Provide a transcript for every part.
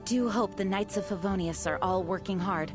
do hope the Knights of Favonius are all working hard.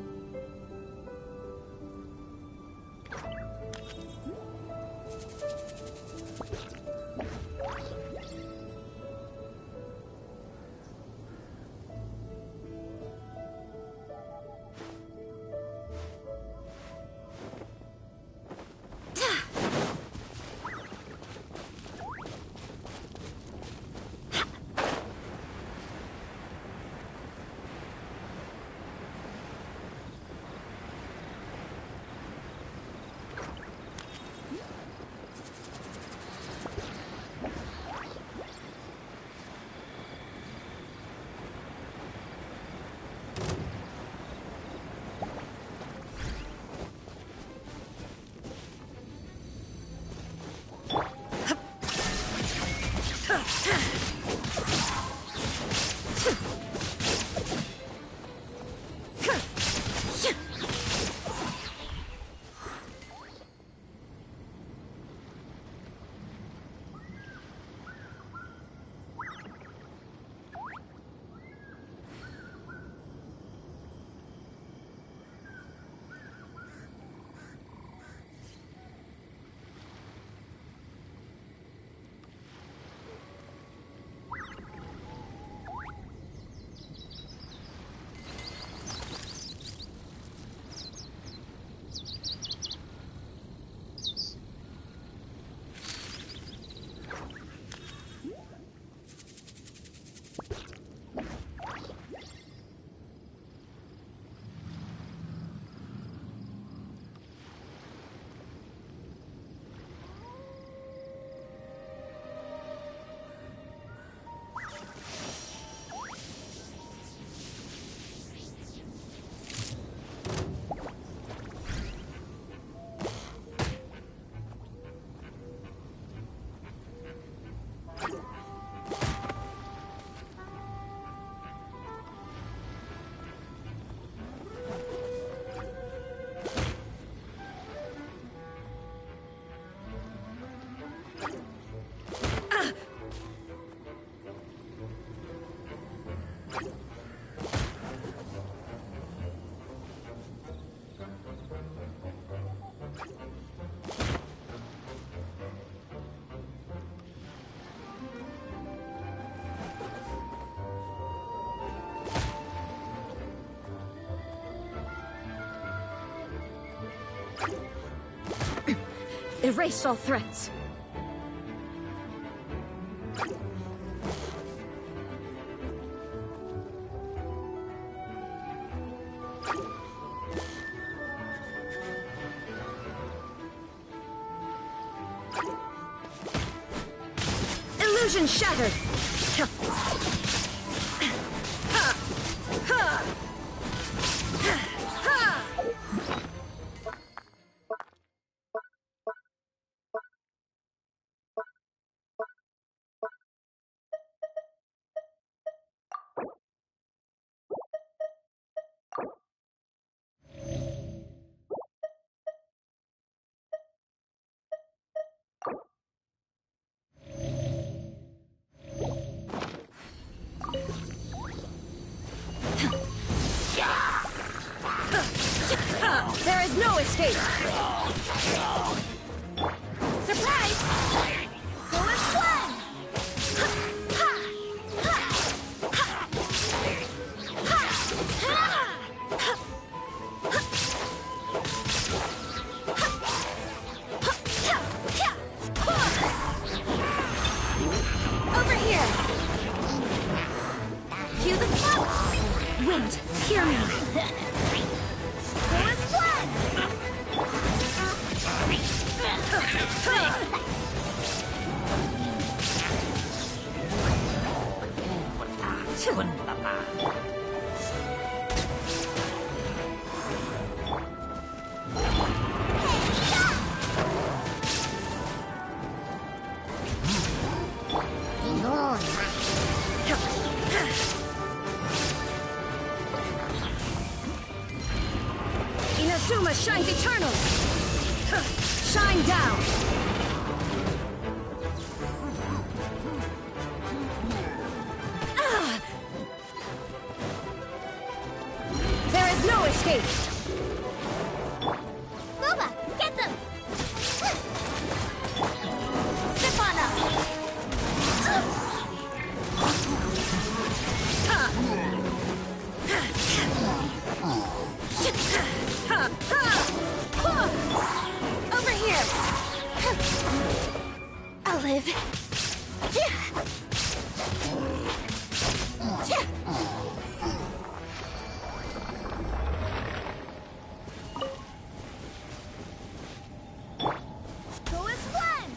Erase all threats. Illusion shattered. There is no escape! Surprise! Go and fled! Over here! Cue the smoke! Wind, hear me! Inazuma shines eternal! Shine down! I'll live. Go as one!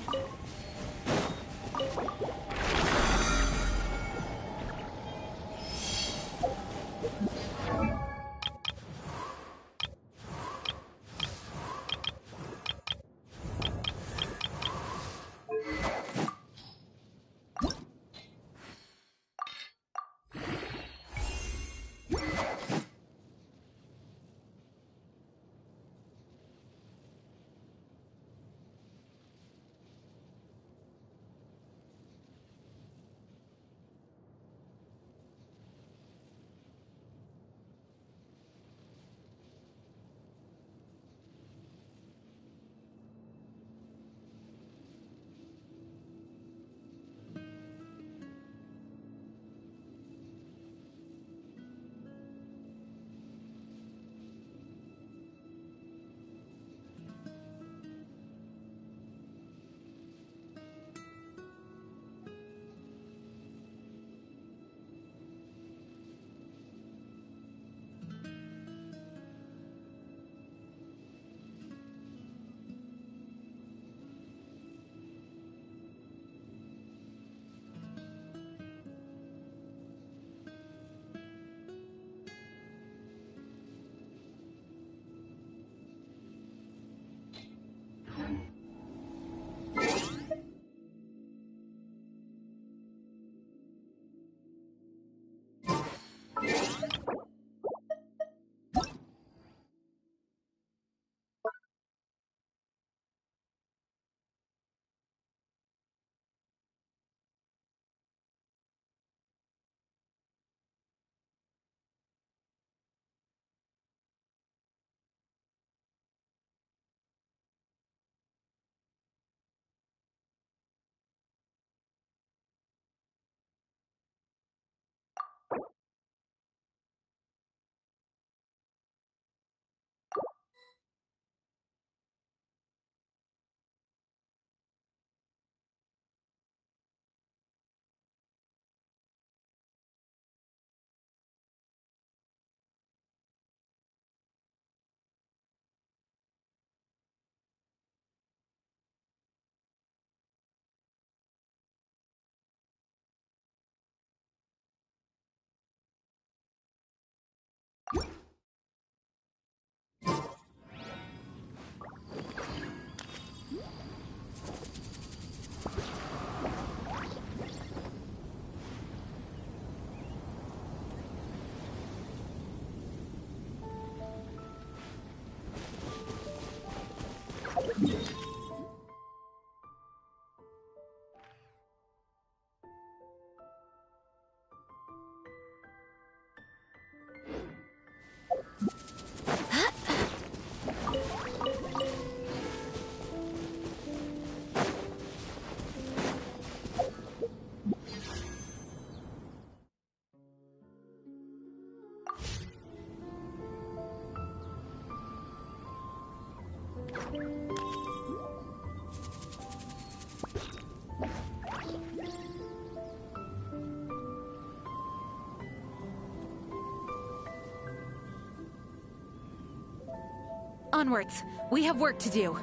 Onwards. We have work to do.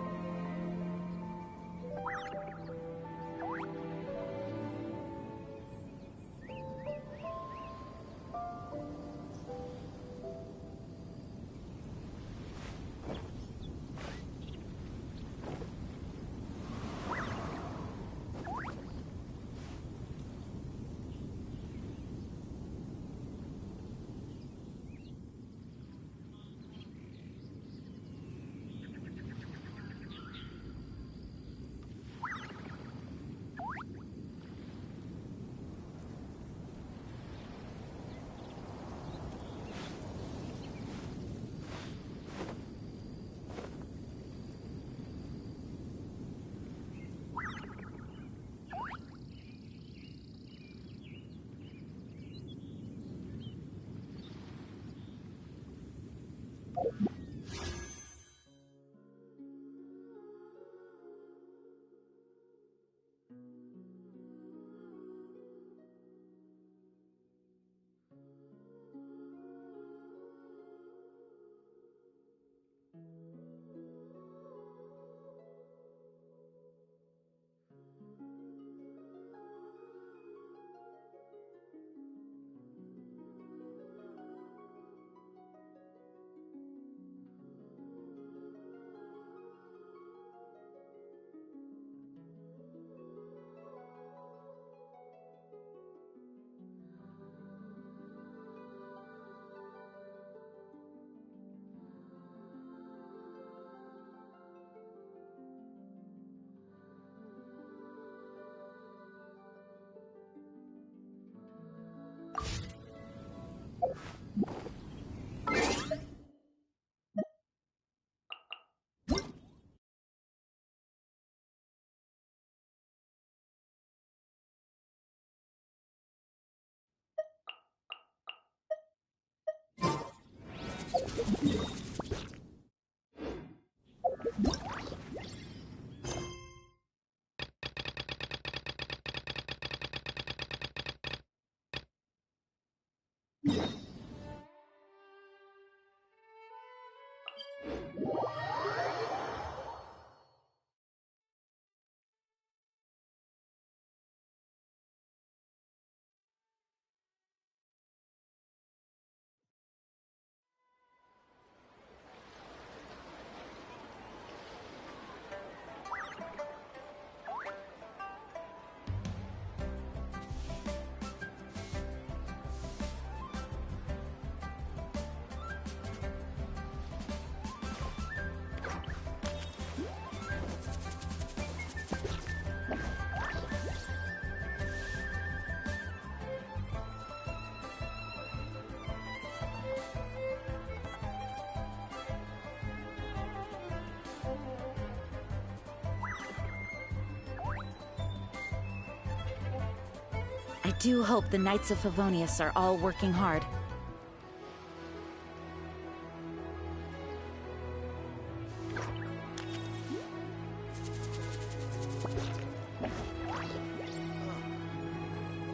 I do hope the Knights of Favonius are all working hard.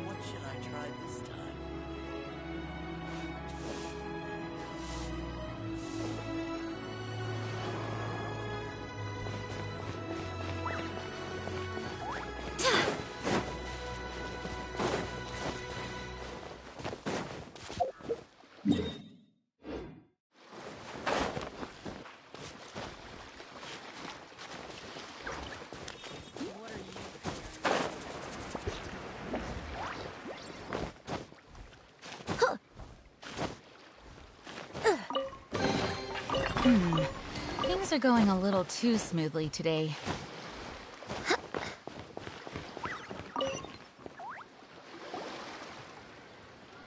What should I try this time? Things are going a little too smoothly today.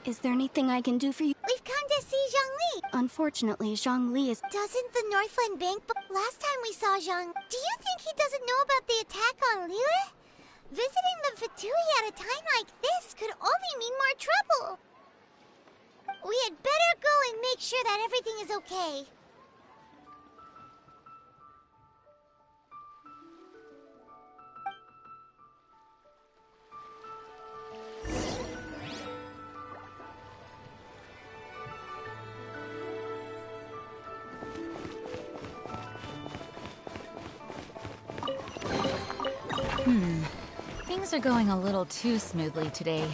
Is there anything I can do for you? We've come to see Zhongli. Unfortunately, Zhongli is... Doesn't the Northland Bank... Last time we saw Zhong... Do you think he doesn't know about the attack on Liyue? Visiting the Fatui at a time like this could only mean more trouble. We had better go and make sure that everything is okay. Things are going a little too smoothly today.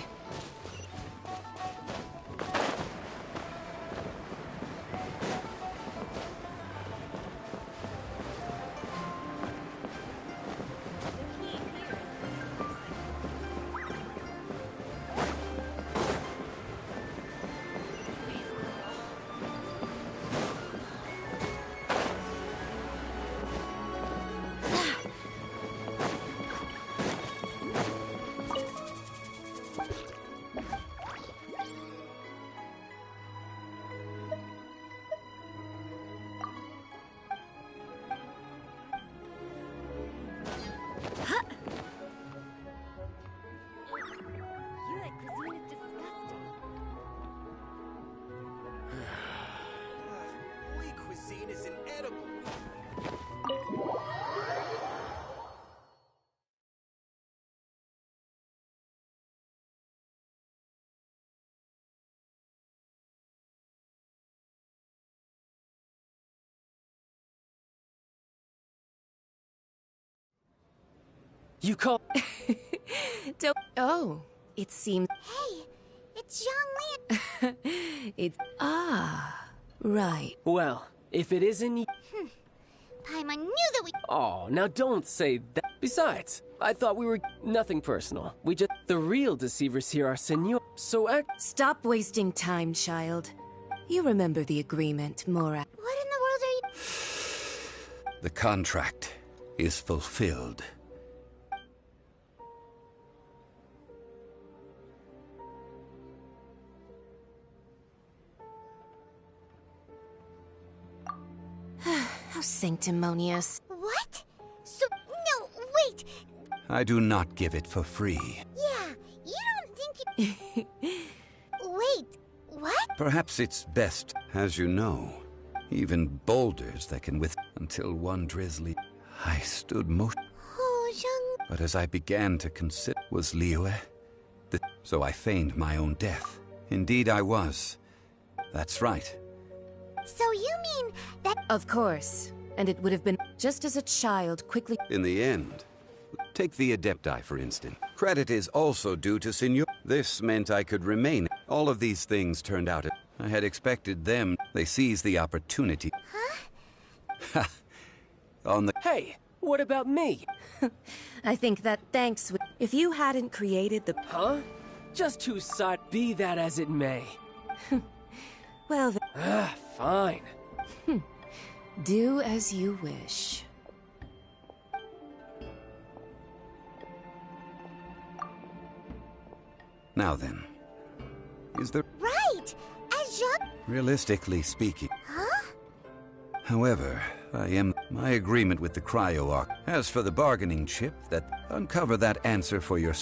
Cuisine is inedible. You call... Oh, it seems... Hey, it's Zhongli. It's... Ah, right. Well, if it isn't... Paimon knew that we... Oh, now don't say that. Besides, I thought we were... Nothing personal. We just... The real deceivers here are Senor... So act... Stop wasting time, child. You remember the agreement, Mora. What in the world are you... The contract is fulfilled. How sanctimonious. What? So, no, wait. I do not give it for free. Yeah, you don't think you... Wait, what? Perhaps it's best, as you know. even boulders that can until one drizzly. I stood motion. Oh, Zhang. But as I began to consider, was Liyue? So I feigned my own death. Indeed I was. That's right. So you mean that... Of course. And it would have been just as a child quickly... In the end, take the Adepti, for instance. Credit is also due to Senor. This meant I could remain. All of these things turned out. I had expected them. They seized the opportunity. Huh? On the... Hey, what about me? I think that thanks would... If you hadn't created the... Huh? Just two side. Be that as it may. Well, Fine. do as you wish. Now then, is there... Right! As Zhang... Realistically speaking... Huh? However, my agreement with the cryo-arc. As for the bargaining chip, uncover that answer for your...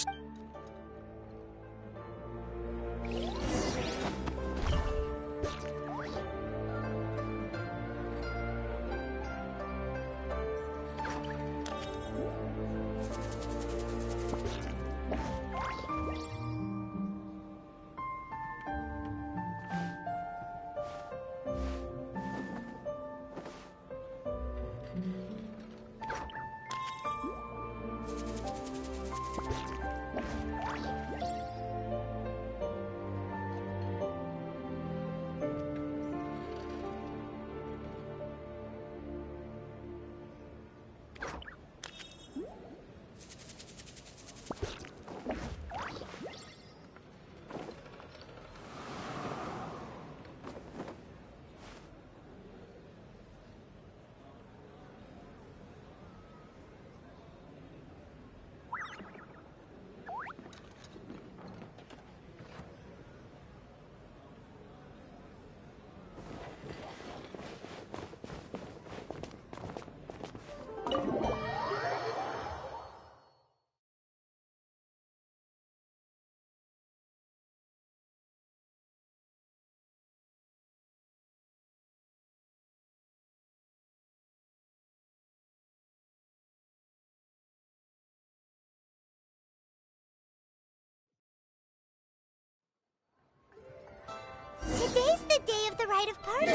Today's the day of the rite of party.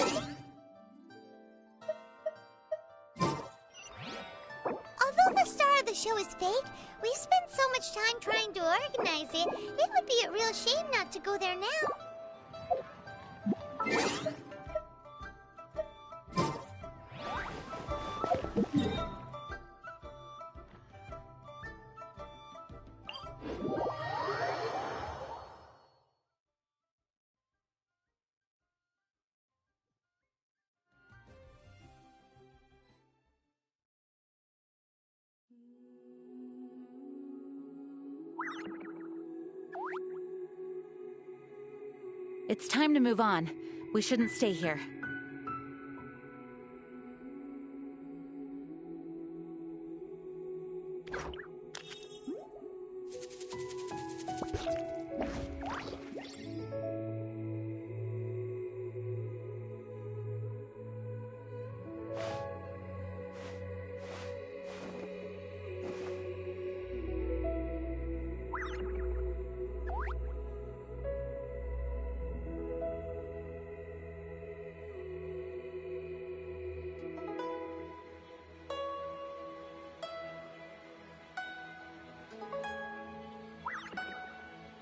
Although the star of the show is fake, we've spent so much time trying to organize it, it would be a real shame not to go there now. It's time to move on. We shouldn't stay here.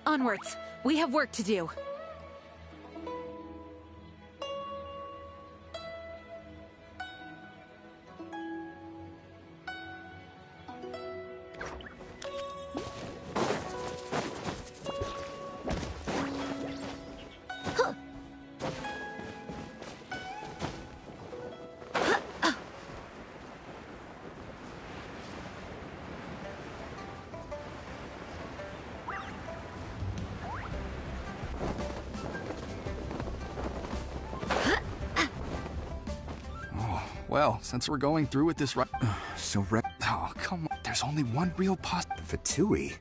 Onwards! We have work to do. Well, since we're going through with this oh, come on. There's only one real Pt1?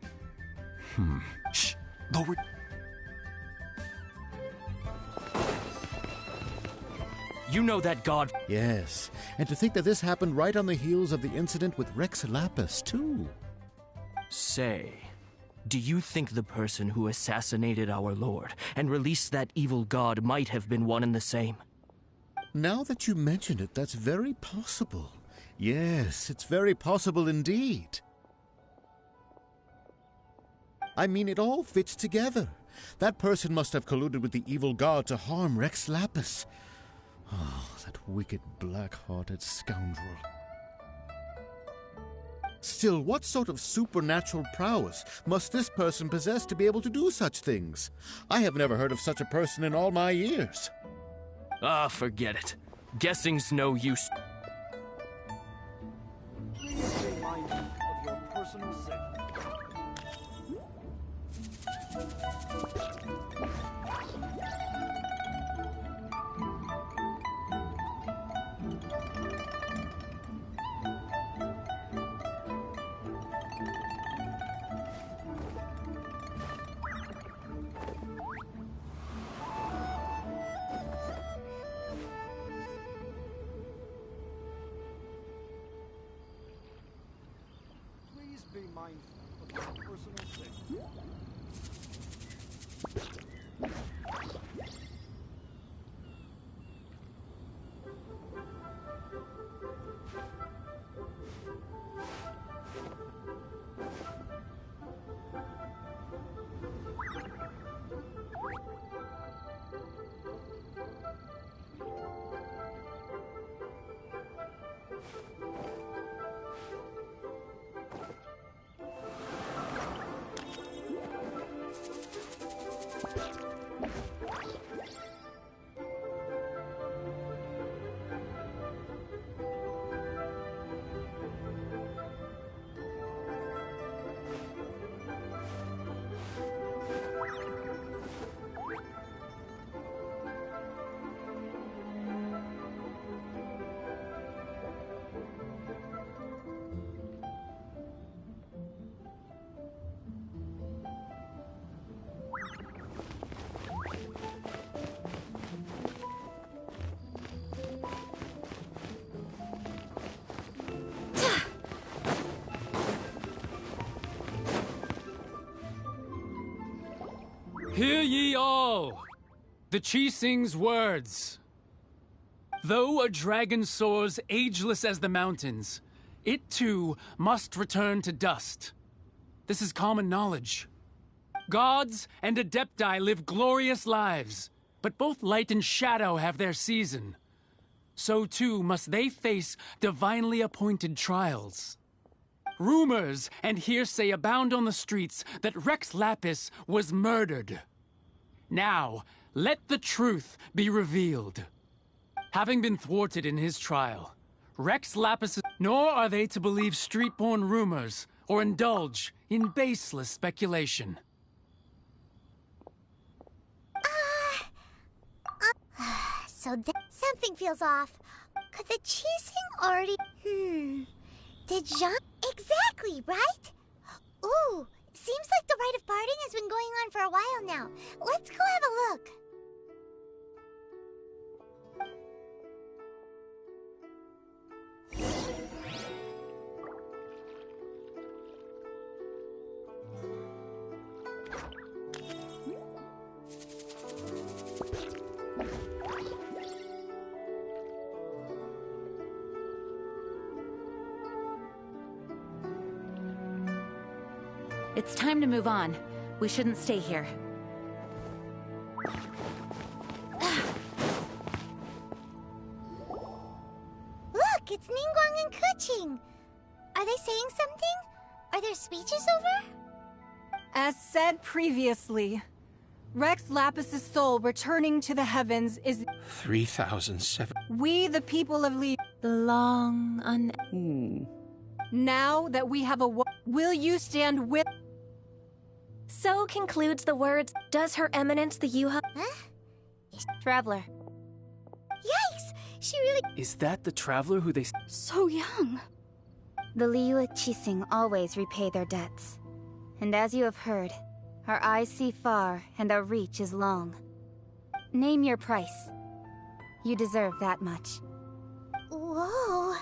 Shh. Lower... You know that god... Yes, and to think that this happened right on the heels of the incident with Rex Lapis, too. Say, do you think the person who assassinated our lord and released that evil god might have been one and the same? Now that you mention it, that's very possible. Yes, it's very possible indeed. I mean, it all fits together. That person must have colluded with the evil god to harm Rex Lapis. Oh, that wicked, black-hearted scoundrel. Still, what sort of supernatural prowess must this person possess to be able to do such things? I have never heard of such a person in all my years. Ah, forget it. Guessing's no use. Please be mindful of your personal safety. Please be mindful of your personal safety. Hear ye all! The Chi sings words. Though a dragon soars ageless as the mountains, it too must return to dust. This is common knowledge. Gods and Adepti live glorious lives, but both light and shadow have their season. So too must they face divinely appointed trials. Rumors and hearsay abound on the streets that Rex Lapis was murdered. Now, let the truth be revealed. Having been thwarted in his trial, Rex Lapis... Nor are they to believe street-born rumors or indulge in baseless speculation. So something feels off. Could the cheesing already... Did Jean... Exactly, right? Ooh, seems like the rite of parting has been going on for a while now. Let's go have a look. It's time to move on. We shouldn't stay here. Look, it's Ningguang and Keqing. Are they saying something? Are their speeches over? As said previously, Rex Lapis's soul returning to the heavens is 3,007. We, the people of Li... The long Now that we have a... Will you stand with... So concludes the words, Does Her Eminence the Yuha... Huh? Traveler. Yikes! She really... Is that the traveler who they... So young. The Liyue Qixing always repay their debts. And as you have heard, our eyes see far and our reach is long. Name your price. You deserve that much. Whoa.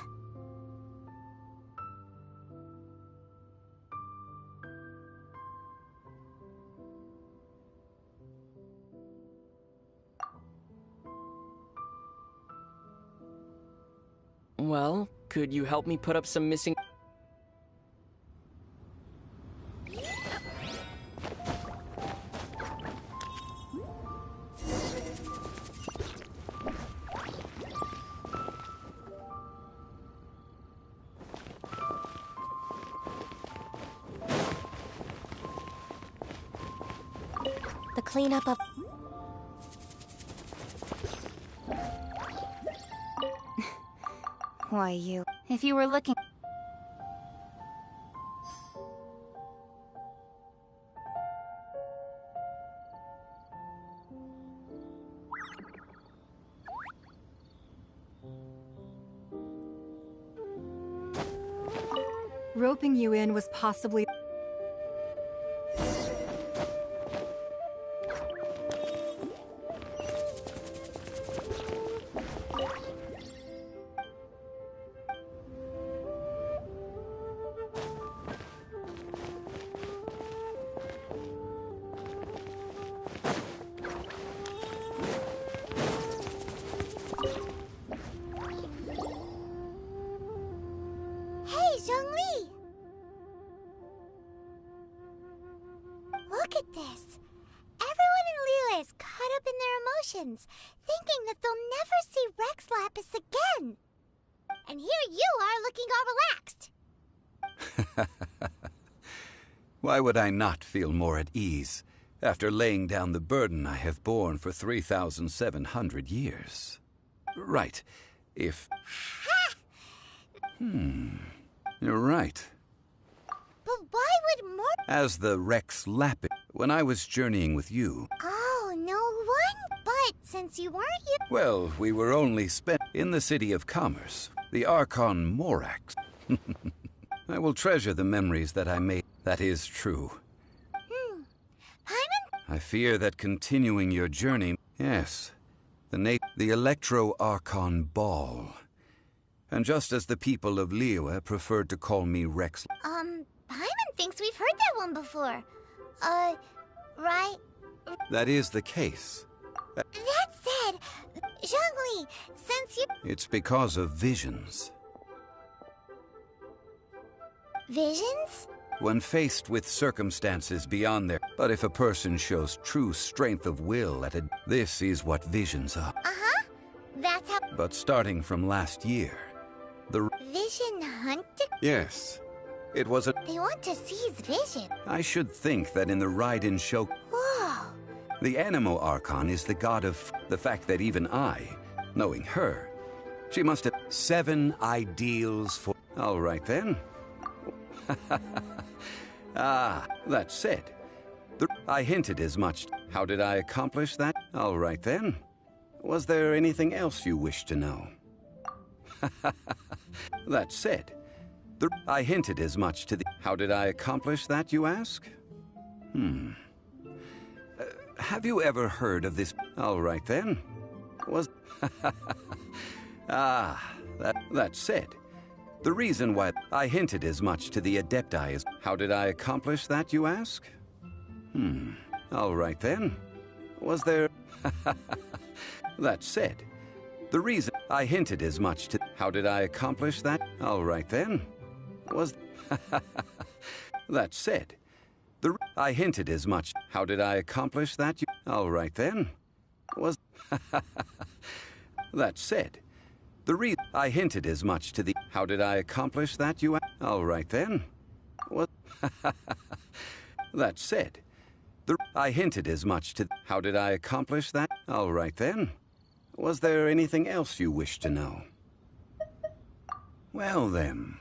Well, could you help me put up some missing... The cleanup of... Why, you... If you were looking... Roping you in was possibly... Hey, Zhongli! Look at this. Everyone in Liyue is caught up in their emotions, thinking that they'll never see Rex Lapis again. And here you are looking all relaxed. Why would I not feel more at ease after laying down the burden I have borne for 3,700 years? Right. If... You're right. But why would more... As the Rex Lapis, when I was journeying with you... Oh, no one. But since you weren't here... Well, we were only spent in the city of commerce, the Archon Morax. I will treasure the memories that I made. That is true. Paimon? I fear that continuing your journey... Yes. The Electro-Archon Ball. And just as the people of Liyue preferred to call me Rex... Paimon thinks we've heard that one before. Right? That is the case. That said, Zhongli, since you... It's because of visions. Visions? When faced with circumstances beyond their... But if a person shows true strength of will at a... This is what visions are. Uh-huh. That's how... But starting from last year, the... Vision hunting? Yes. It was a... They want to seize vision. I should think that in the Raiden show... Whoa. The Animo Archon is the god of... The fact that even I, knowing her, she must have 7 ideals for... All right then. That said, I hinted as much. How did I accomplish that? All right then. Was there anything else you wish to know? That said, I hinted as much to the... How did I accomplish that, you ask? Have you ever heard of this? All right then. Was... that said, the reason why I hinted as much to the Adepti is... How did I accomplish that, you ask? All right then. Was there... That said, the reason I hinted as much to... How did I accomplish that? All right then. Was... That said, I hinted as much... How did I accomplish that? All right then. Was... That said, I hinted as much to the... How did I accomplish that, you... All right then. Was... That said, I hinted as much to... How did I accomplish that? All right then. Was there anything else you wish to know? Well then.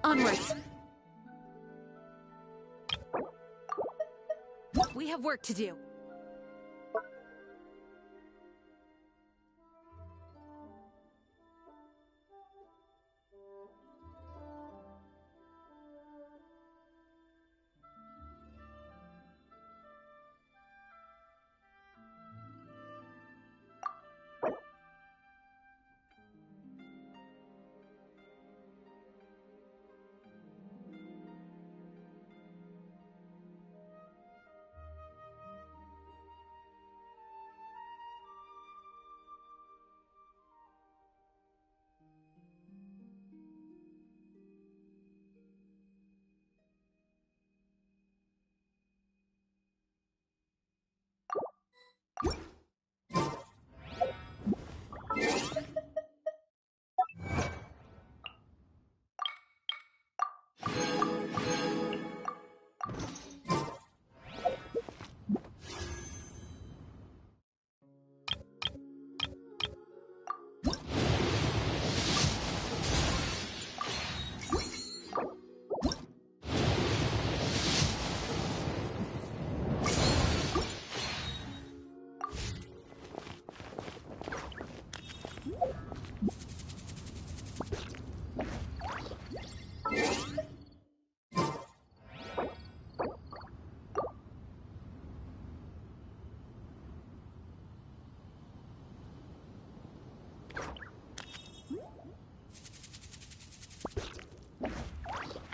Onwards! We have work to do.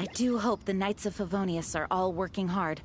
I do hope the Knights of Favonius are all working hard.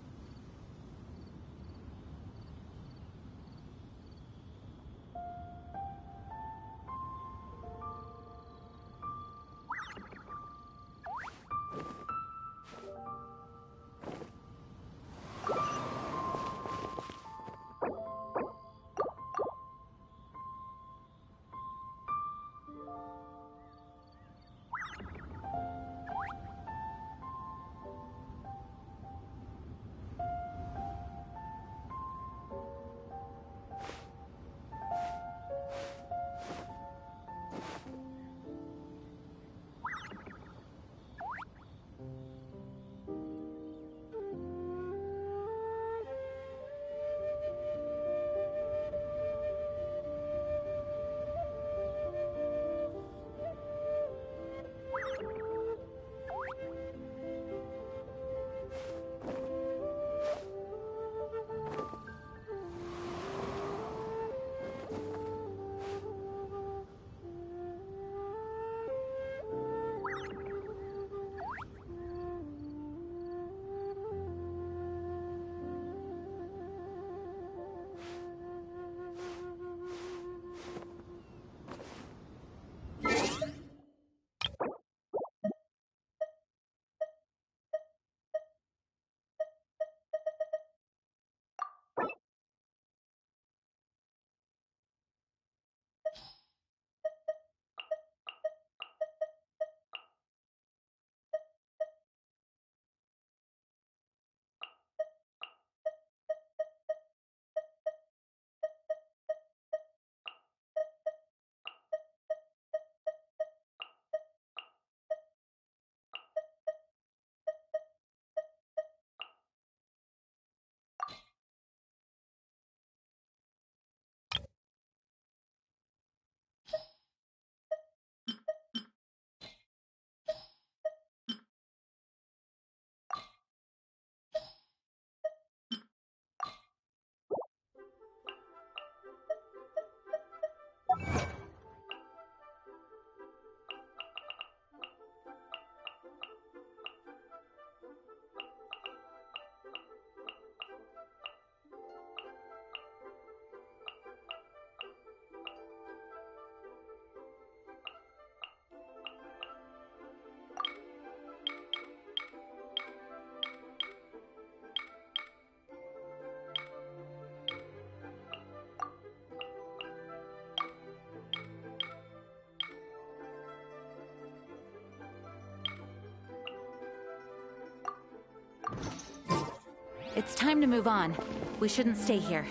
It's time to move on. We shouldn't stay here.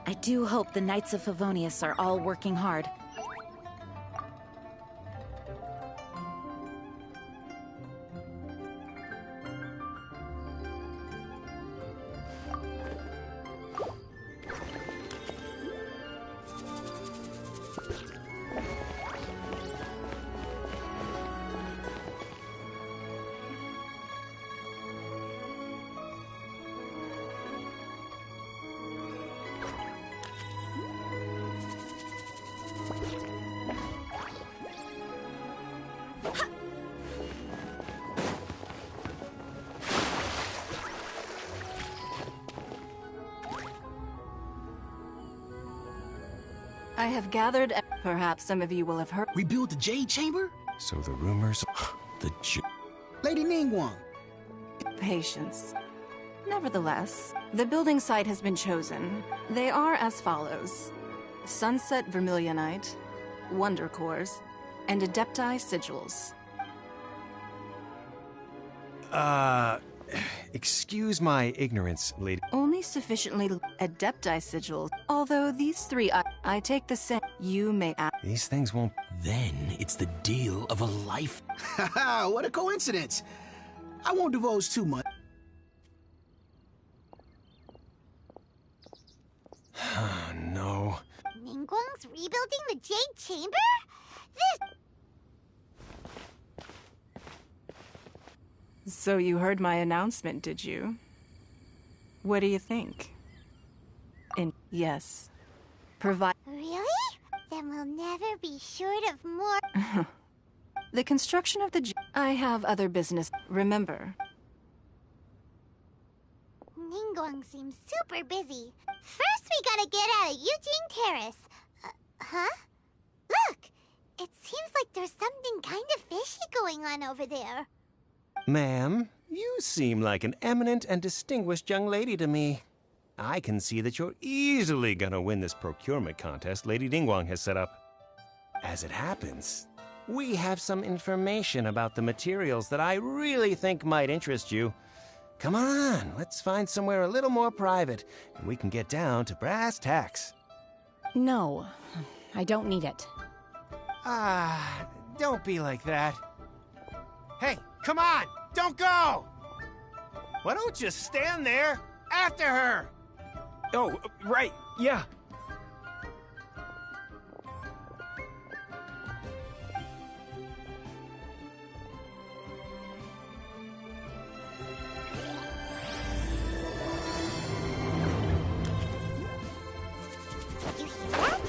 I do hope the Knights of Favonius are all working hard. I have gathered. Perhaps some of you will have heard. Rebuild the Jade Chamber? So the rumors... Lady Ningguang. Patience. Nevertheless, the building site has been chosen. They are as follows: Sunset Vermilionite, Wonder Cores, and Adepti Sigils. Excuse my ignorance, lady. Only sufficiently Adepti Sigils. Although these three, I take the same. You may ask. These things won't... Then it's the deal of a life. Haha, what a coincidence. I won't divulge too much. No. Ningguang's rebuilding the Jade Chamber? This... So you heard my announcement, did you? What do you think? Yes. Provide... Really? Then we'll never be short of more... The construction of the... I have other business. Remember. Ningguang seems super busy. First we gotta get out of Eugene Terrace. Huh? Look! It seems like there's something kind of fishy going on over there. Ma'am, you seem like an eminent and distinguished young lady to me. I can see that you're easily gonna win this procurement contest Lady Ningguang has set up. As it happens, we have some information about the materials that I really think might interest you. Come on, let's find somewhere a little more private, and we can get down to brass tacks. No, I don't need it. Don't be like that. Hey, come on, don't go! Why don't you stand there after her? Oh, right, yeah. You hear that?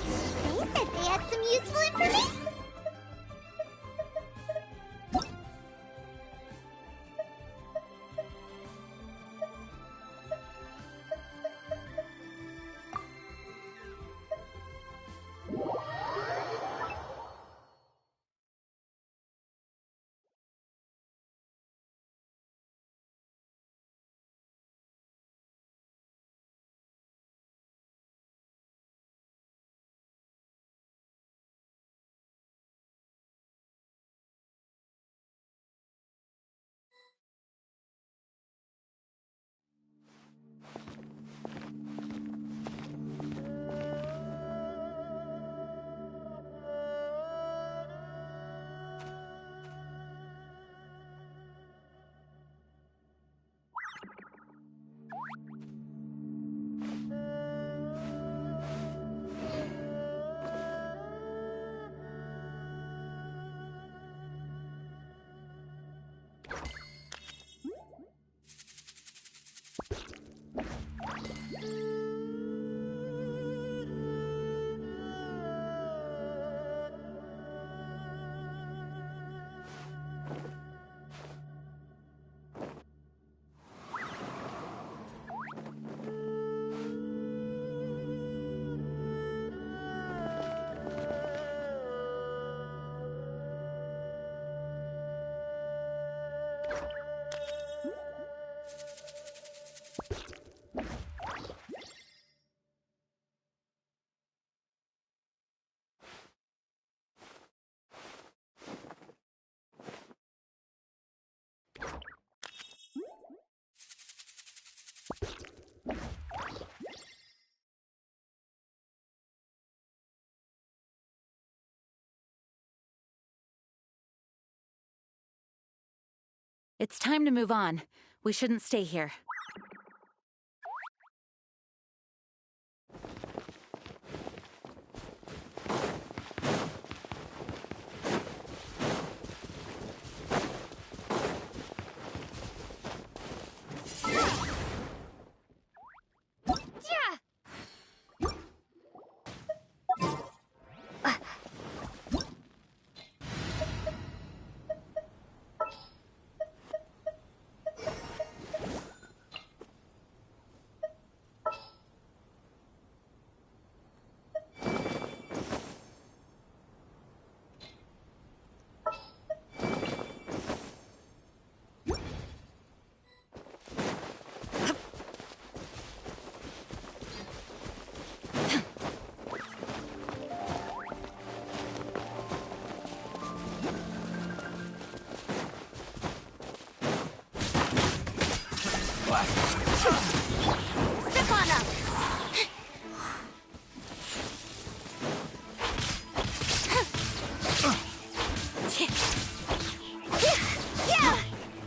They said they had some useful information. It's time to move on. We shouldn't stay here.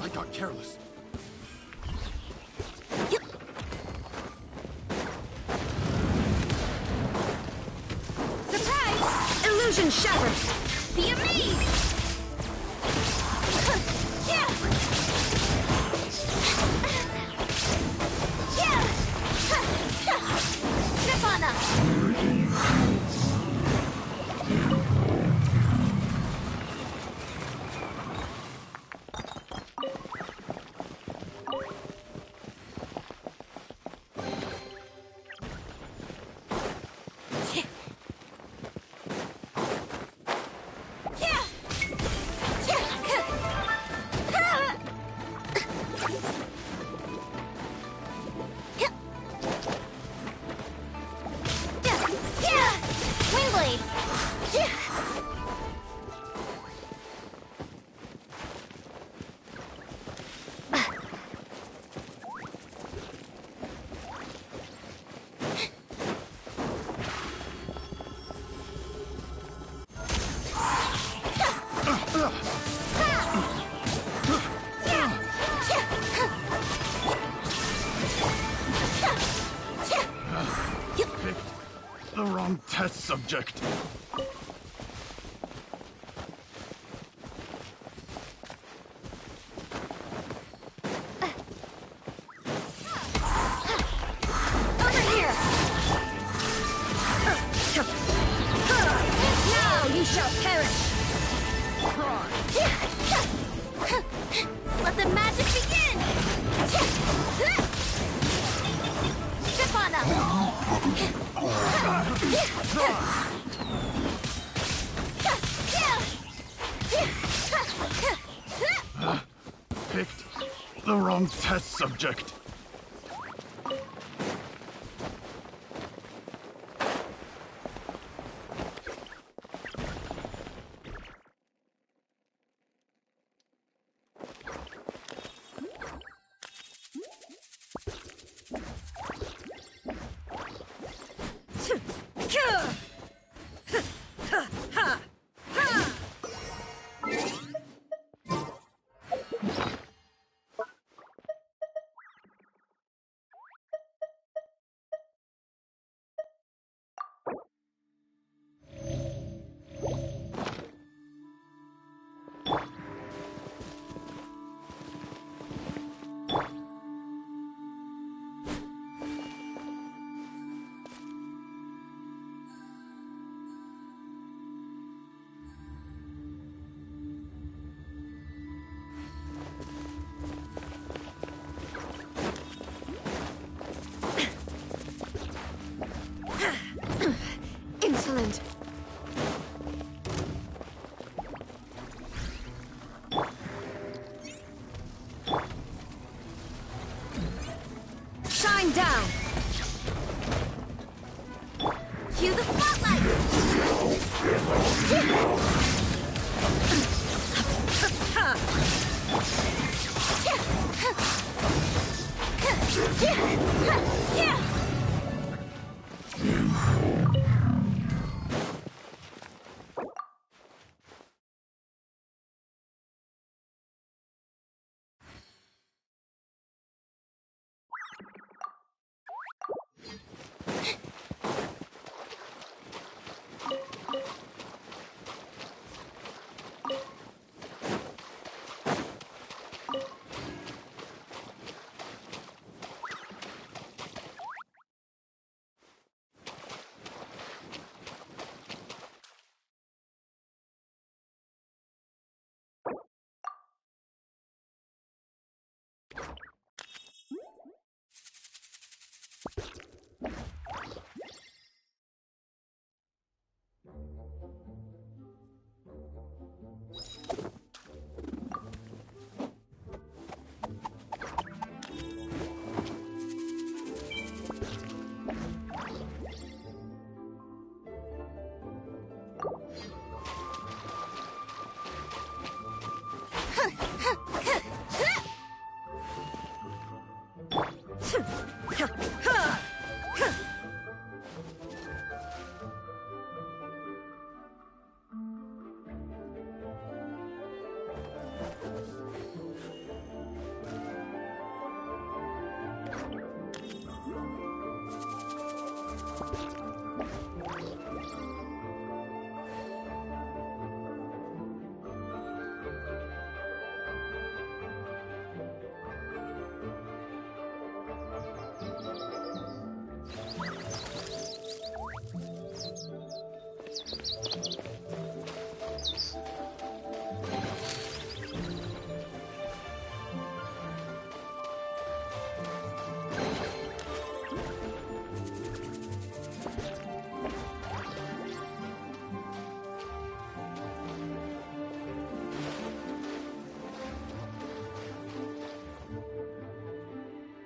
I got careless. Surprise! Illusion shattered! Be amazed! Picked the wrong test subject. Let the magic begin! Step on Picked the wrong test subject. Insolent. Shine down! Cue the spotlight!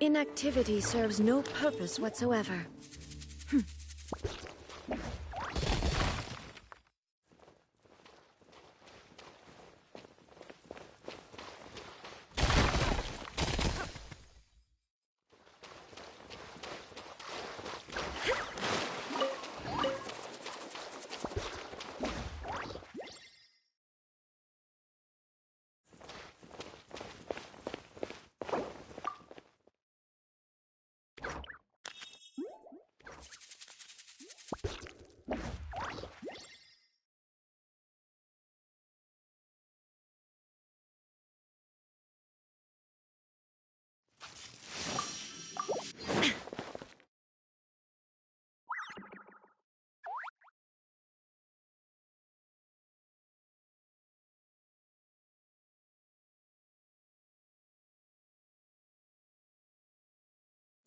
Inactivity serves no purpose whatsoever.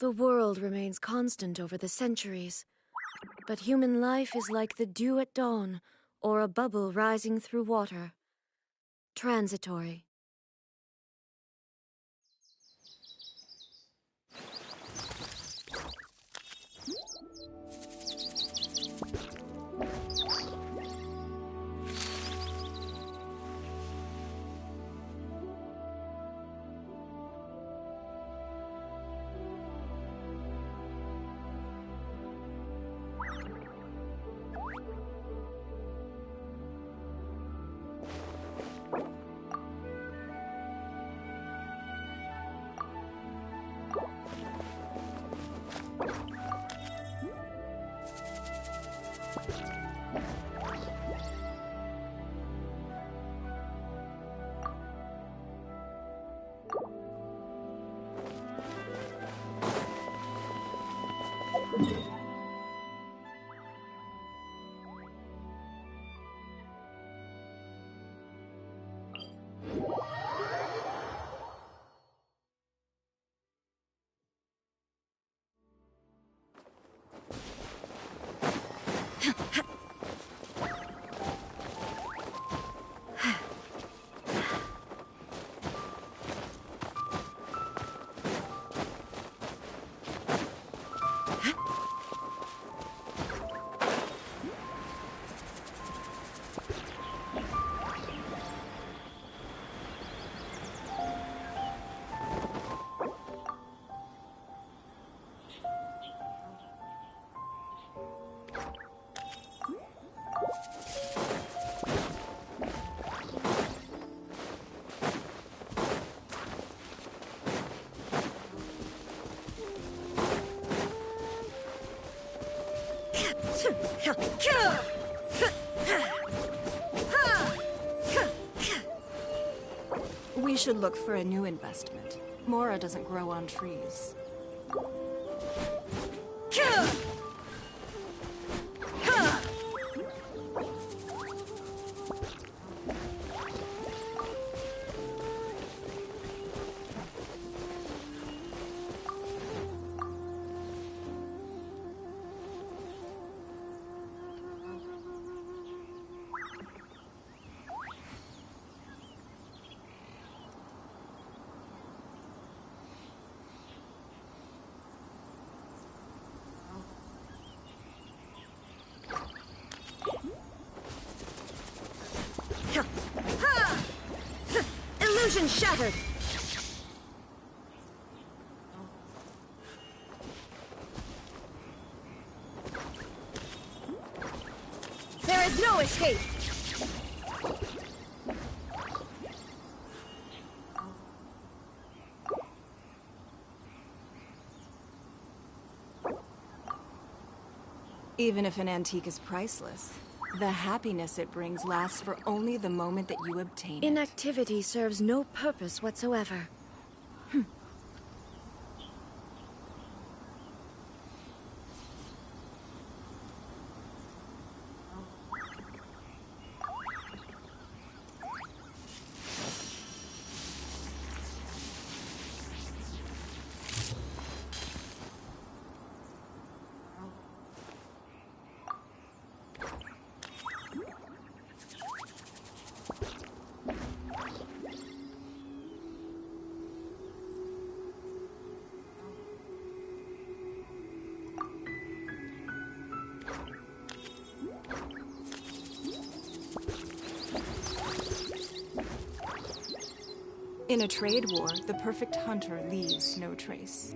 The world remains constant over the centuries, but human life is like the dew at dawn, or a bubble rising through water. Transitory. We should look for a new investment. Mora doesn't grow on trees. Illusion shattered! There is no escape! Even if an antique is priceless, the happiness it brings lasts for only the moment that you obtain it. Inactivity serves no purpose whatsoever. In a trade war, the perfect hunter leaves no trace.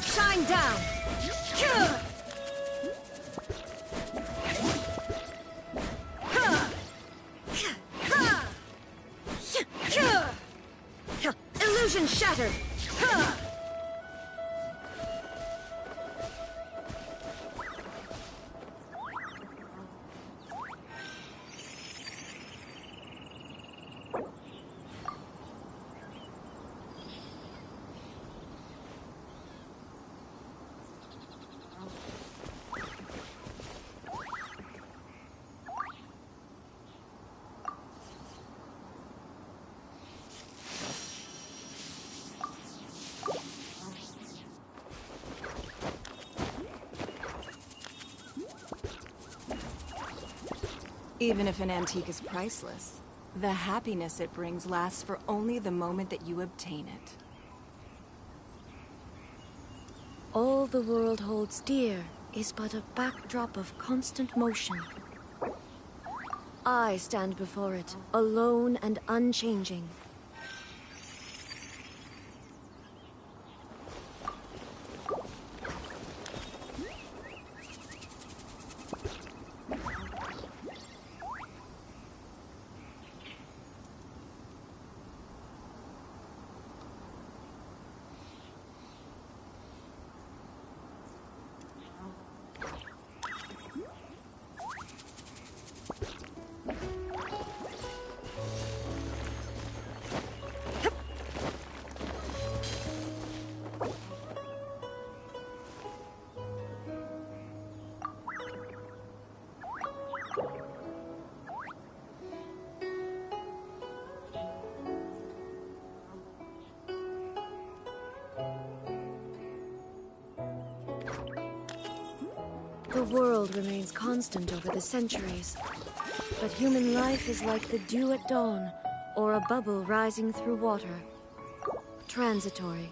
Shine down! Illusion shattered! Even if an antique is priceless, the happiness it brings lasts for only the moment that you obtain it. All the world holds dear is but a backdrop of constant motion. I stand before it, alone and unchanging. The world remains constant over the centuries, but human life is like the dew at dawn, or a bubble rising through water. Transitory.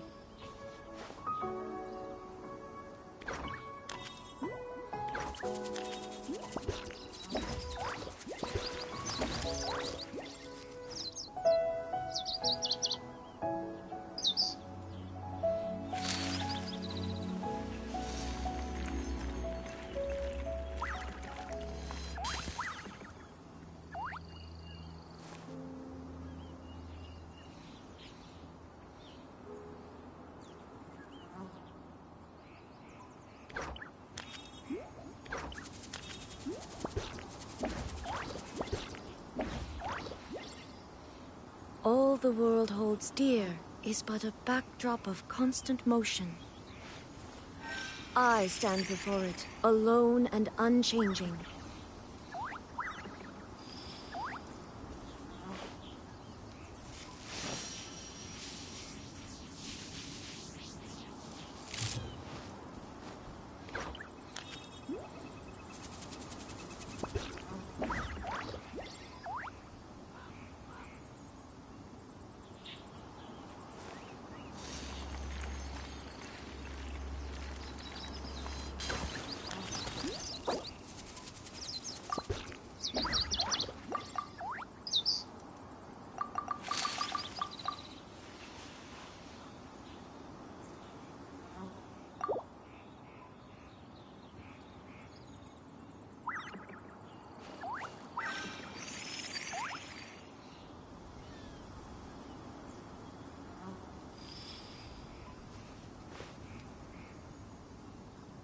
All the world holds dear is but a backdrop of constant motion. I stand before it, alone and unchanging.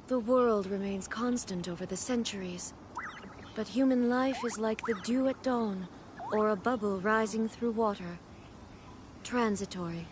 The world remains constant over the centuries, but human life is like the dew at dawn, or a bubble rising through water. Transitory.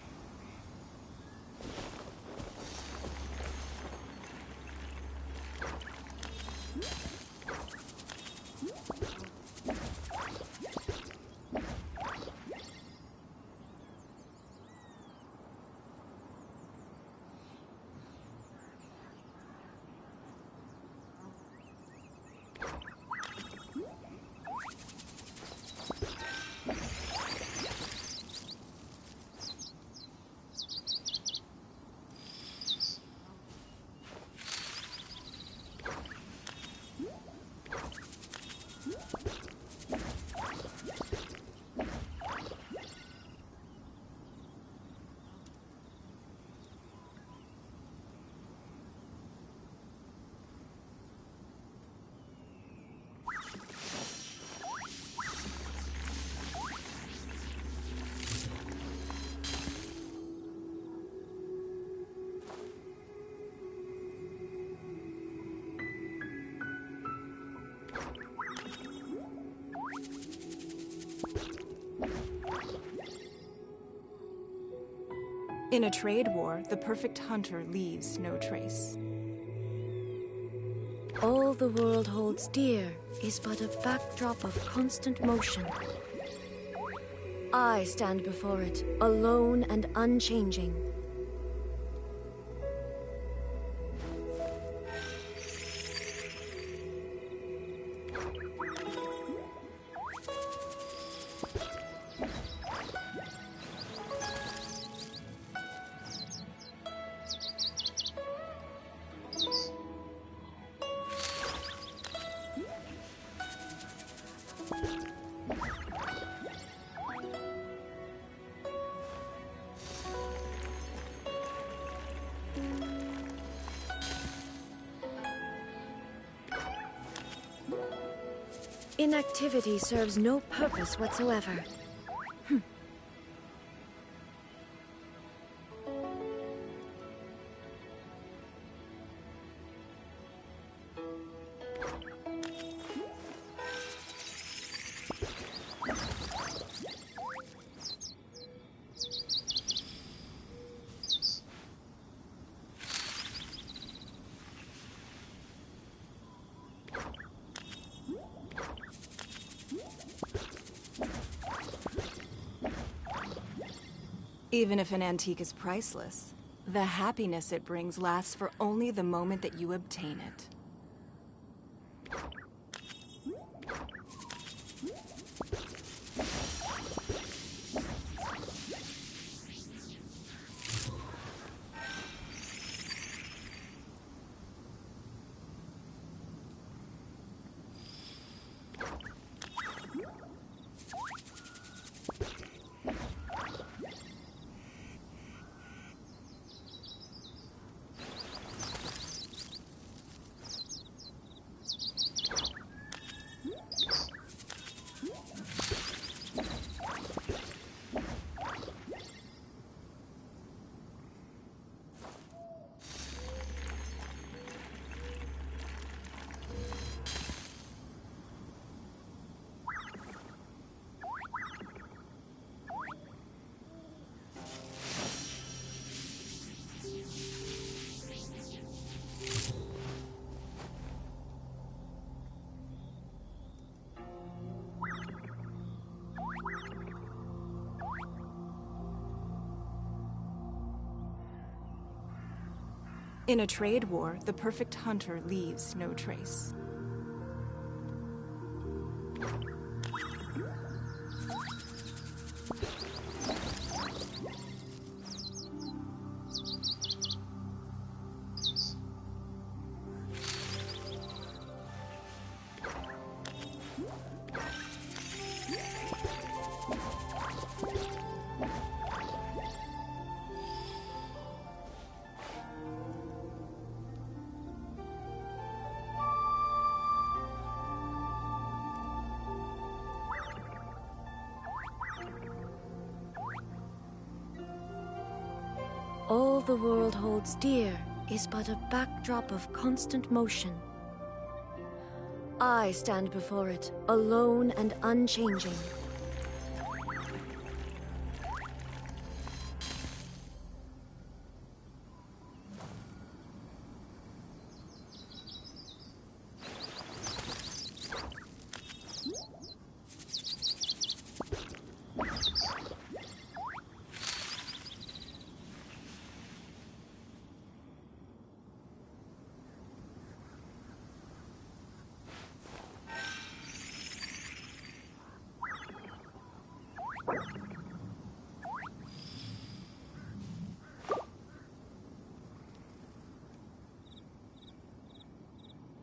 In a trade war, the perfect hunter leaves no trace. All the world holds dear is but a backdrop of constant motion. I stand before it, alone and unchanging. Inactivity serves no purpose whatsoever. Even if an antique is priceless, the happiness it brings lasts for only the moment that you obtain it. In a trade war, the perfect hunter leaves no trace. All the world holds dear is but a backdrop of constant motion. I stand before it, alone and unchanging.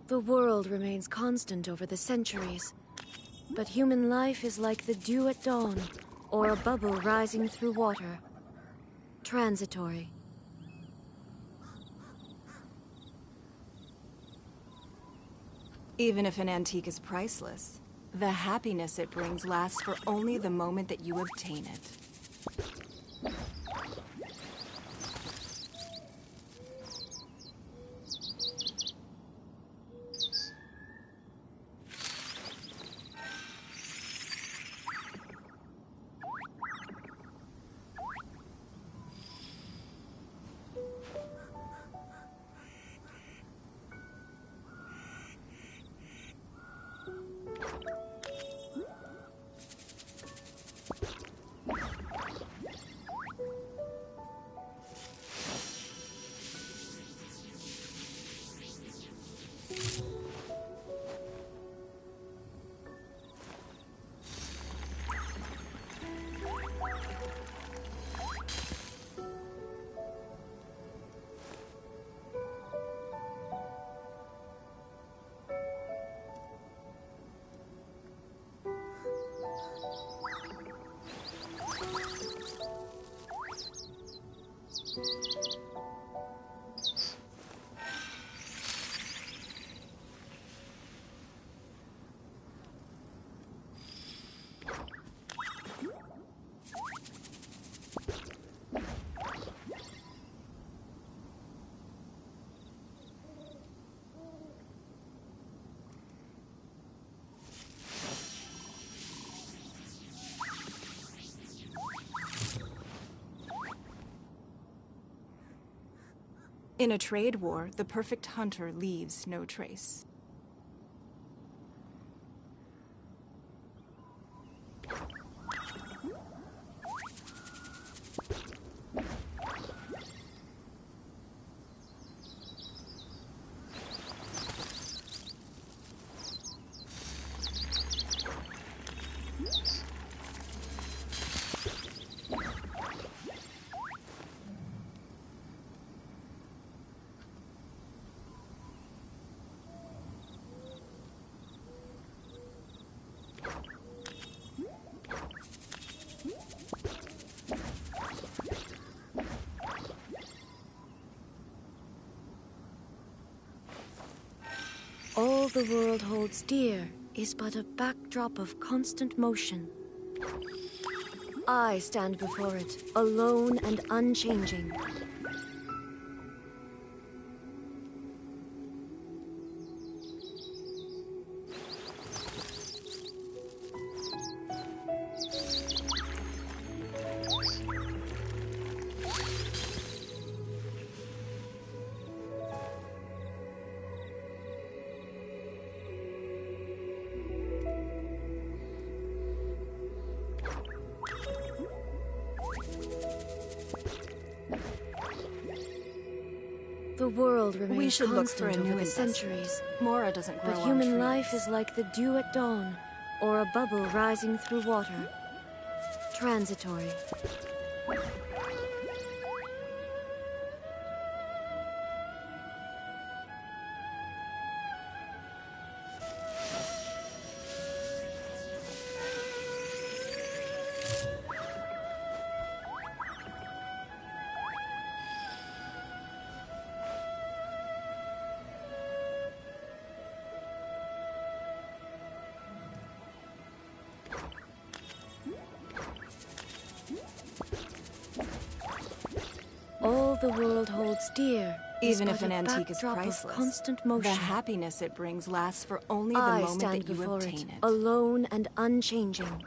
The world remains constant over the centuries, but human life is like the dew at dawn, or a bubble rising through water. Transitory. Even if an antique is priceless, the happiness it brings lasts for only the moment that you obtain it. In a trade war, the perfect hunter leaves no trace. All the world holds dear is but a backdrop of constant motion. I stand before it, alone and unchanging. The world remains We should look for a constant new over the investment. centuries. Mora doesn't grow But on human trees. life is like the dew at dawn, or a bubble rising through water. Transitory. All the world holds dear. Even is if but an a antique is backdrop of priceless, constant motion. the happiness it brings lasts for only the I moment stand that you before obtain it. alone and unchanging.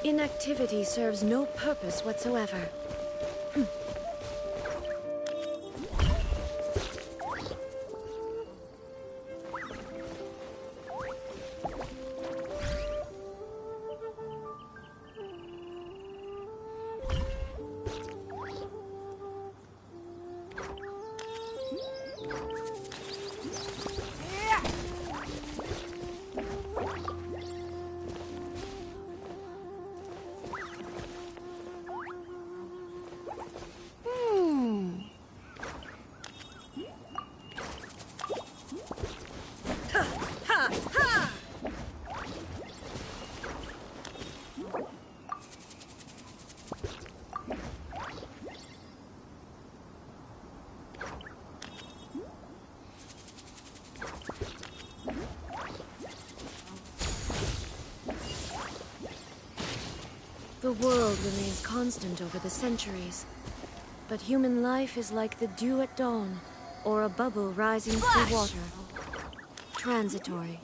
Inactivity serves no purpose whatsoever. The world remains constant over the centuries, but human life is like the dew at dawn, or a bubble rising through water. Transitory.